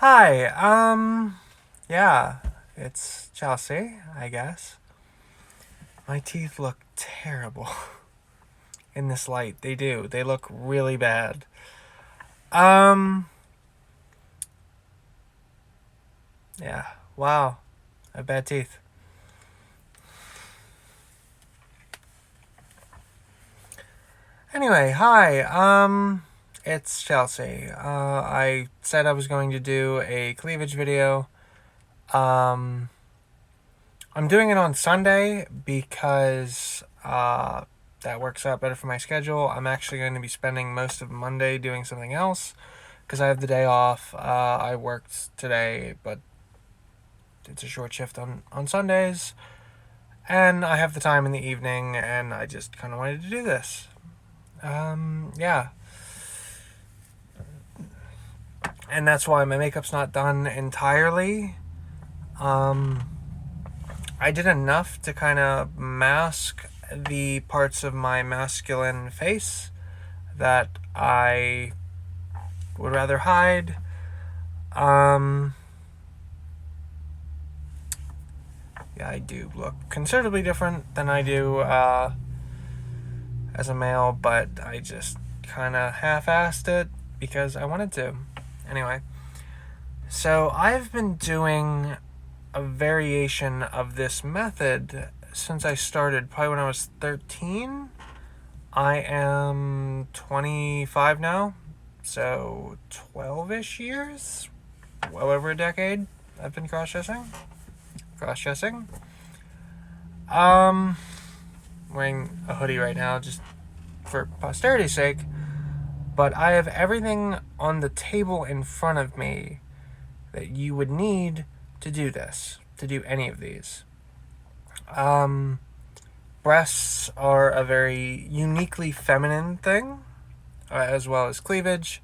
Hi, yeah, it's Chelsea, I guess. My teeth look terrible in this light. They do. They look really bad. Um, yeah, wow, I have bad teeth. Anyway, hi, it's Chelsea. I said I was going to do a cleavage video. Um, I'm doing it on Sunday because that works out better for my schedule. I'm actually going to be spending most of Monday doing something else because I have the day off. I worked today, but it's a short shift on Sundays, and I have the time in the evening, and I just kind of wanted to do this. Yeah. And that's why my makeup's not done entirely. Um, I did enough to kind of mask the parts of my masculine face that I would rather hide. Um, yeah, I do look considerably different than I do as a male, but I just kind of half-assed it because I wanted to. Anyway, so I've been doing a variation of this method since I started, probably when I was 13. I am 25 now, so 12-ish years, well over a decade, I've been cross-dressing. Wearing a hoodie right now just for posterity's sake, but I have everything on the table in front of me that you would need to do this, to do any of these. Breasts are a very uniquely feminine thing, as well as cleavage.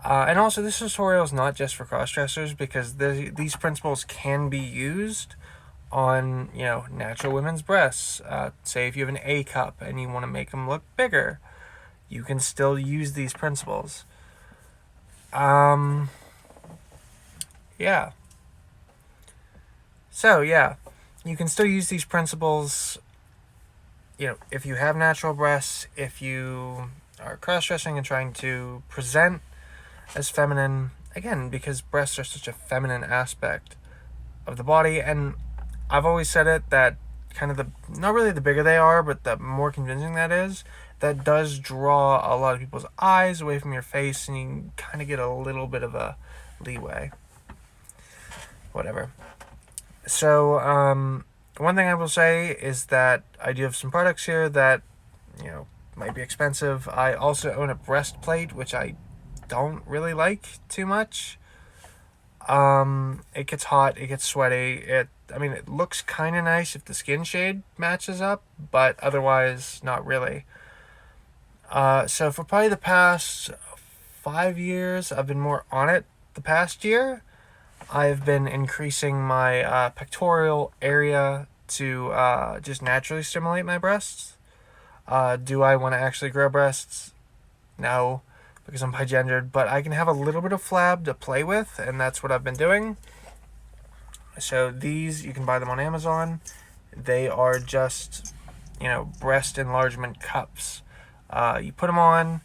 And also, this tutorial is not just for cross-dressers because these principles can be used on, natural women's breasts. Say if you have an A cup and you want to make them look bigger, you can still use these principles. Yeah. So, yeah, you can still use these principles, if you have natural breasts, if you are cross-dressing and trying to present as feminine, again, because breasts are such a feminine aspect of the body, and I've always said it that kind of not really the bigger they are, but the more convincing that is, that does draw a lot of people's eyes away from your face, and you kind of get a little bit of a leeway. Whatever. So, one thing I will say is that I do have some products here that, might be expensive. I also own a breastplate, which I don't really like too much. It gets hot, it gets sweaty. It looks kind of nice if the skin shade matches up, but otherwise, not really. So for probably the past 5 years, I've been more on it. The past year, I've been increasing my pectoral area to just naturally stimulate my breasts. Do I want to actually grow breasts? No, because I'm bigendered, but I can have a little bit of flab to play with, and that's what I've been doing. So these, you can buy them on Amazon. They are just, breast enlargement cups. You put them on.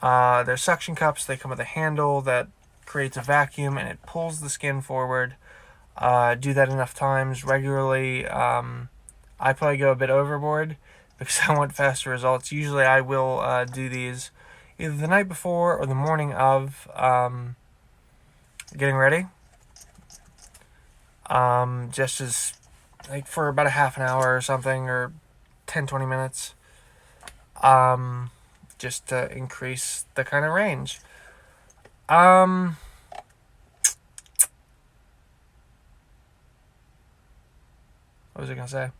They're suction cups. They come with a handle that creates a vacuum, and it pulls the skin forward. Do that enough times regularly. I probably go a bit overboard because I want faster results. Usually I will do these either the night before or the morning of getting ready. Just as, like, for about a half an hour or something, or 10-20 minutes. Just to increase the kind of range. What was I going to say?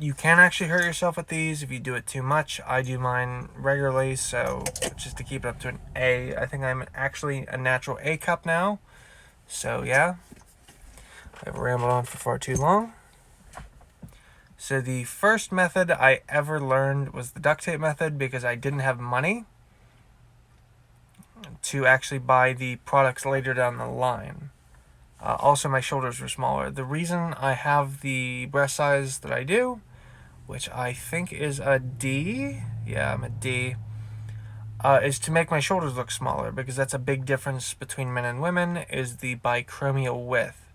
You can actually hurt yourself with these if you do it too much. I do mine regularly, so just to keep it up to an A. I think I'm actually a natural A cup now. So yeah, I've rambled on for far too long. So the first method I ever learned was the duct tape method because I didn't have money. to actually buy the products later down the line. Also, my shoulders were smaller. The reason I have the breast size that I do, which I think is a D, yeah, I'm a D, is to make my shoulders look smaller, because that's a big difference between men and women, is the bichromial width,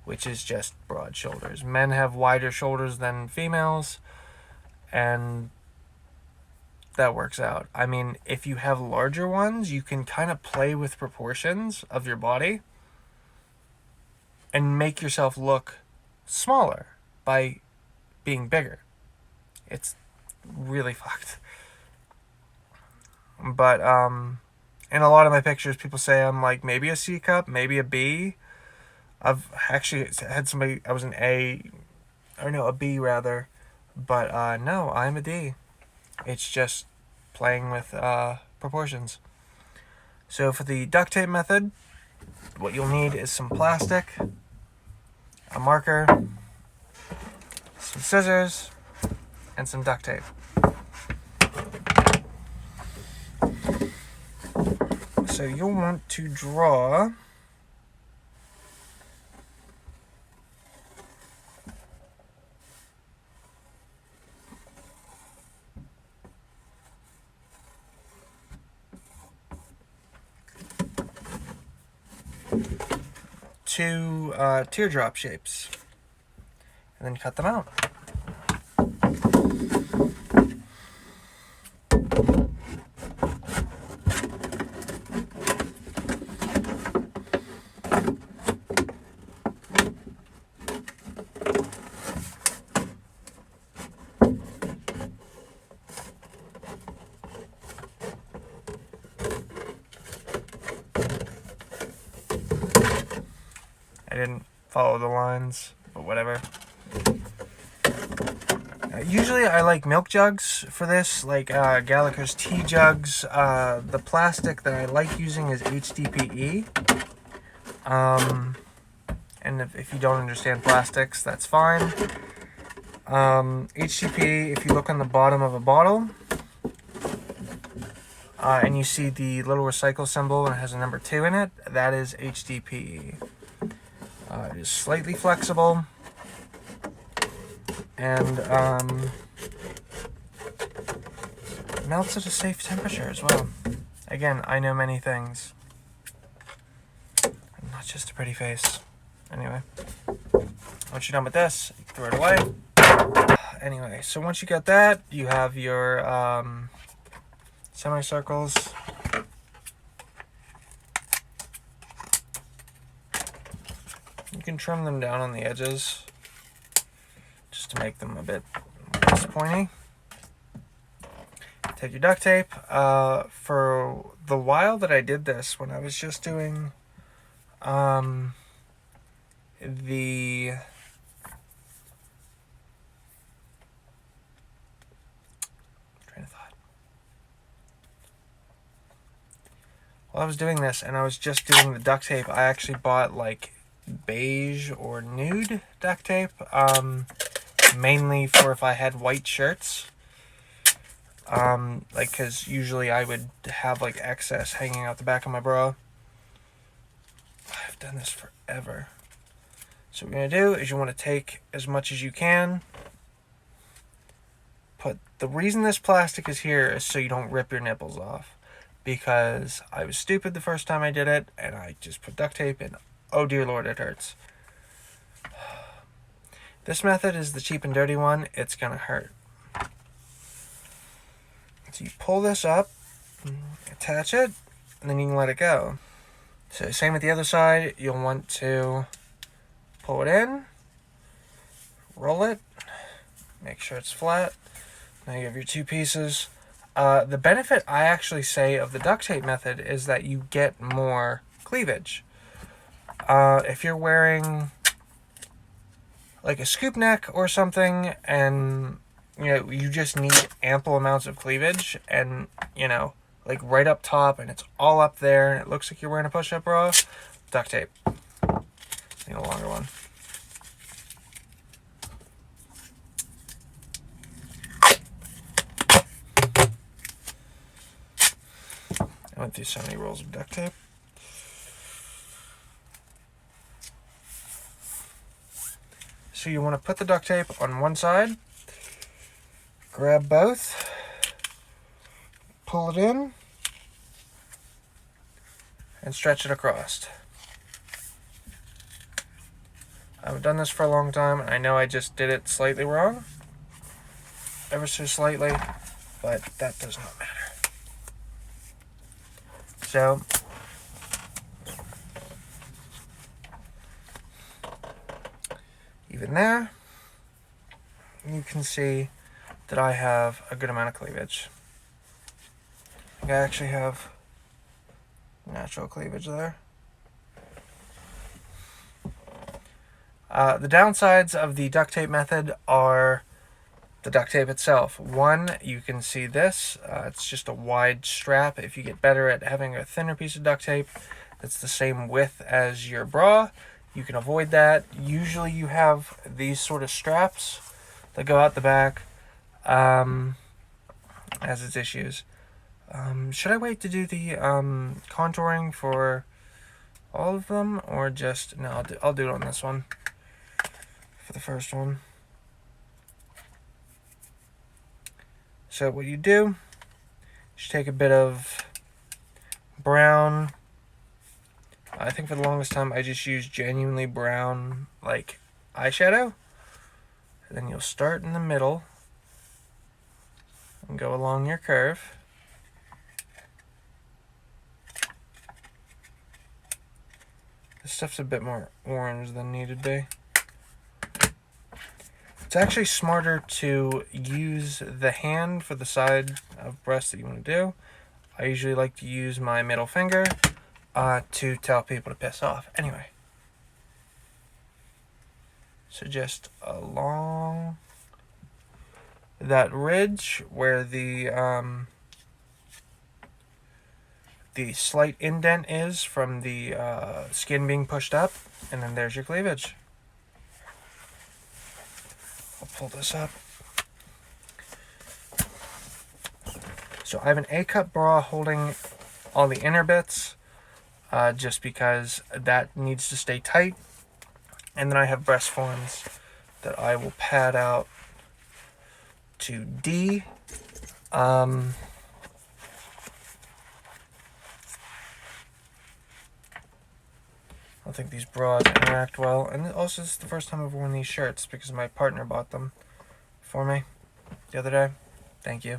which is just broad shoulders. Men have wider shoulders than females, and that works out. I mean, if you have larger ones, you can kind of play with proportions of your body and make yourself look smaller by being bigger. It's really fucked. But in a lot of my pictures, people say I'm like maybe a C cup, maybe a B. I've actually had somebody, I was an A, or no, a B rather. But no, I'm a D. It's just playing with proportions. So for the duct tape method, what you'll need is some plastic, a marker, some scissors, and some duct tape. So you'll want to draw two teardrop shapes and then cut them out. I didn't follow the lines, but whatever. Usually I like milk jugs for this, like Gallagher's tea jugs. The plastic that I like using is HDPE. And if you don't understand plastics, that's fine. HDPE, if you look on the bottom of a bottle, and you see the little recycle symbol and it has a number 2 in it, that is HDPE. It is slightly flexible, and melts at a safe temperature as well. Again, I know many things. I'm not just a pretty face. Anyway, once you're done with this, you throw it away. Anyway, so once you got that, you have your semicircles. You can trim them down on the edges just to make them a bit less pointy. Take your duct tape. For the while that I did this, when I was just doing the train of thought. While I was doing this and I was just doing the duct tape, I actually bought like beige or nude duct tape, mainly for if I had white shirts, like because usually I would have like excess hanging out the back of my bra. I've done this forever. So what you're going to do is you want to take as much as you can. The reason this plastic is here is so you don't rip your nipples off, because I was stupid the first time I did it and I just put duct tape in. Oh dear Lord, it hurts. This method is the cheap and dirty one. It's gonna hurt. So you pull this up, attach it, and then you can let it go. So same with the other side. You'll want to pull it in, roll it, make sure it's flat. Now you have your two pieces. The benefit I actually say of the duct tape method is that you get more cleavage. If you're wearing like a scoop neck or something, and you just need ample amounts of cleavage, and like right up top, and it's all up there, and it looks like you're wearing a push-up bra, duct tape. Need a longer one. I went through so many rolls of duct tape. So you want to put the duct tape on one side, grab both, pull it in, and stretch it across. I've done this for a long time, and I know I just did it slightly wrong, ever so slightly, but that does not matter. So, even there, you can see that I have a good amount of cleavage. I think I actually have natural cleavage there. The downsides of the duct tape method are the duct tape itself. One, you can see this. It's just a wide strap. If you get better at having a thinner piece of duct tape that's the same width as your bra, you can avoid that. Usually you have these sort of straps that go out the back, as its issues. Should I wait to do the contouring for all of them, or just... No, I'll do it on this one for the first one. So what you do is you take a bit of brown. I think for the longest time I just used genuinely brown, like, eyeshadow. And then you'll start in the middle and go along your curve. This stuff's a bit more orange than needed be. It's actually smarter to use the hand for the side of breast that you want to do. I usually like to use my middle finger to tell people to piss off. Anyway. So just along that ridge where the slight indent is from the skin being pushed up, and then there's your cleavage. I'll pull this up. So I have an A-cup bra holding all the inner bits, just because that needs to stay tight. And then I have breast forms that I will pad out to D. I don't think these bras interact well. And also, this is the first time I've worn these shirts because my partner bought them for me the other day. Thank you.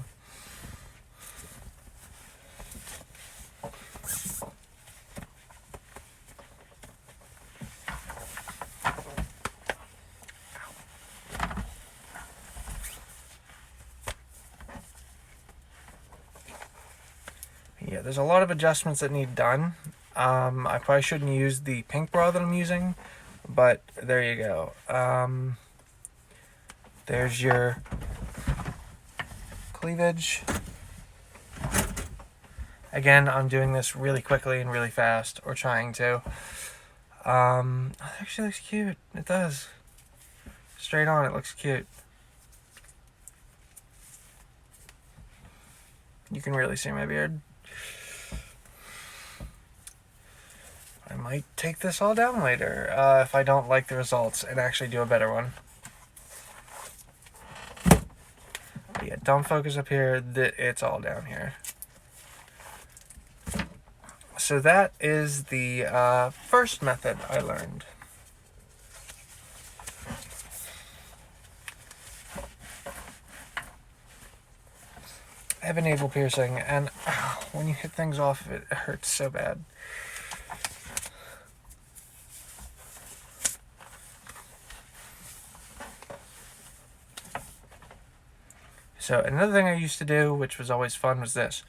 Yeah, there's a lot of adjustments that need done. I probably shouldn't use the pink bra that I'm using, but there you go. There's your cleavage. Again, I'm doing this really quickly and really fast, or trying to. It actually looks cute. It does. Straight on, it looks cute. You can really see my beard. I might take this all down later if I don't like the results and actually do a better one. But yeah, don't focus up here. It's all down here. So that is the first method I learned. I have a navel piercing, and when you hit things off, it hurts so bad. So another thing I used to do, which was always fun, was this.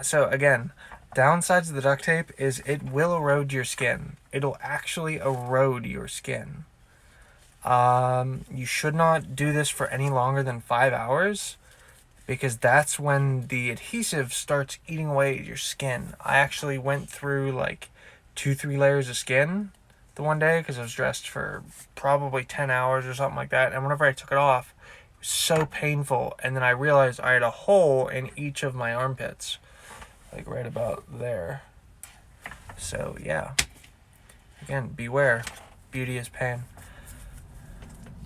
So again, downsides of the duct tape is it will erode your skin. It'll actually erode your skin. You should not do this for any longer than 5 hours, because that's when the adhesive starts eating away at your skin. I actually went through like 2-3 layers of skin the one day because I was dressed for probably 10 hours or something like that. And whenever I took it off, it was so painful. And then I realized I had a hole in each of my armpits, like right about there. So yeah, again, beware. Beauty is pain.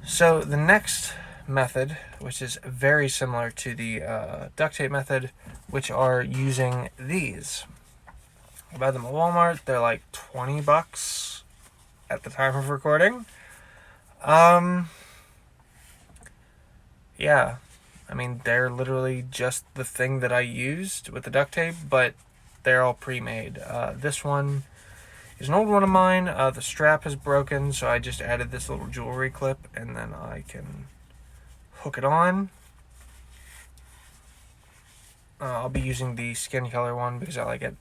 So the next method, which is very similar to the duct tape method, which are using these. I buy them at Walmart. They're like $20 at the time of recording. Yeah, I mean, they're literally just the thing that I used with the duct tape, but they're all pre-made. This one is an old one of mine. The strap is broken, so I just added this little jewelry clip, and then I can hook it on. I'll be using the skin color one because I like it.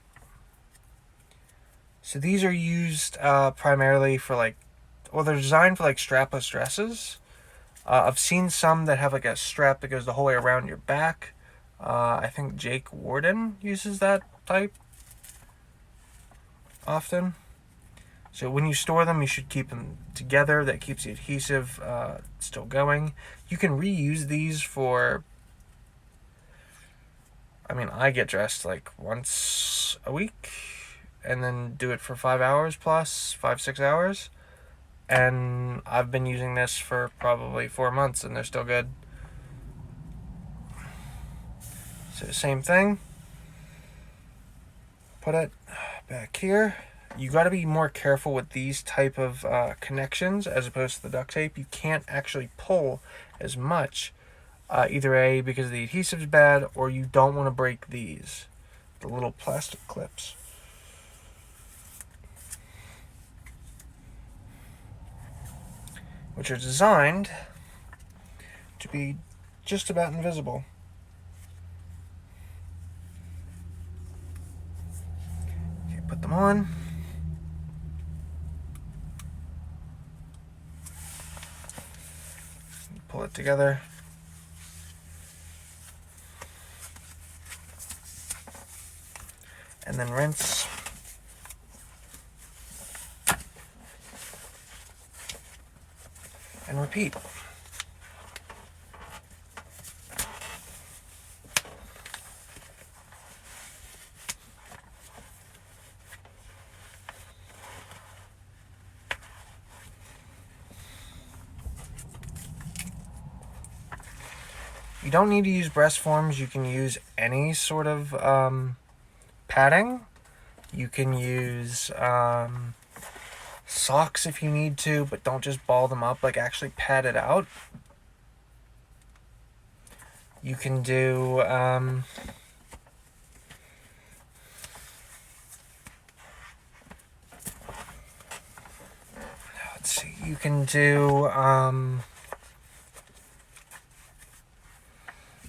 So these are used primarily for like, well, they're designed for like strapless dresses. I've seen some that have like a strap that goes the whole way around your back. I think Jake Warden uses that type often. So when you store them, you should keep them together. That keeps the adhesive still going. You can reuse these for, I mean, I get dressed like once a week and then do it for 5 hours plus, 5-6 hours. And I've been using this for probably 4 months and they're still good. So same thing. Put it back here. You got to be more careful with these type of connections as opposed to the duct tape. You can't actually pull as much. Either A, because the adhesive's bad, or you don't want to break these. The little plastic clips. Which are designed to be just about invisible. Okay, put them on. Pull it together. And then rinse. And repeat. You don't need to use breast forms. You can use any sort of padding. You can use socks if you need to, but don't just ball them up. Like, actually pad it out. You can do let's see. You can do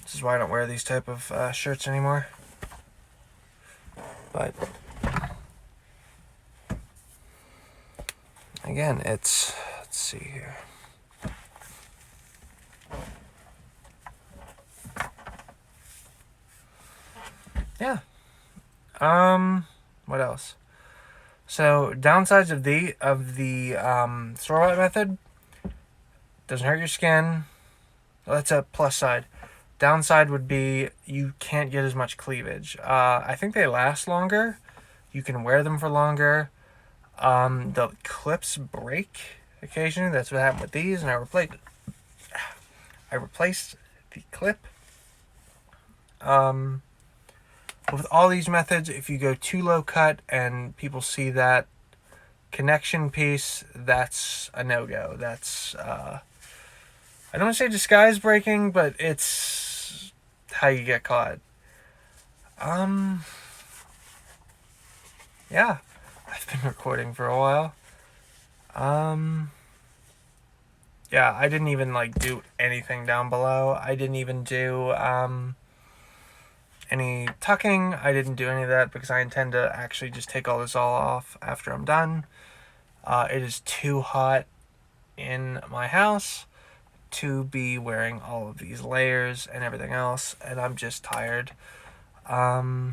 this is why I don't wear these type of shirts anymore. But again, let's see here. Yeah. What else? So downsides of the store-bought method: doesn't hurt your skin. Well, that's a plus side. Downside would be you can't get as much cleavage. I think they last longer. You can wear them for longer. The clips break occasionally. That's what happened with these, and I replaced the clip. With all these methods, if you go too low cut and people see that connection piece, that's a no-go. That's I don't want to say disguise breaking, but it's how you get caught. Yeah, I've been recording for a while. Yeah, I didn't even like do anything down below. I didn't even do any tucking. I didn't do any of that because I intend to actually just take all this all off after I'm done. It is too hot in my house to be wearing all of these layers and everything else, and I'm just tired. Yeah.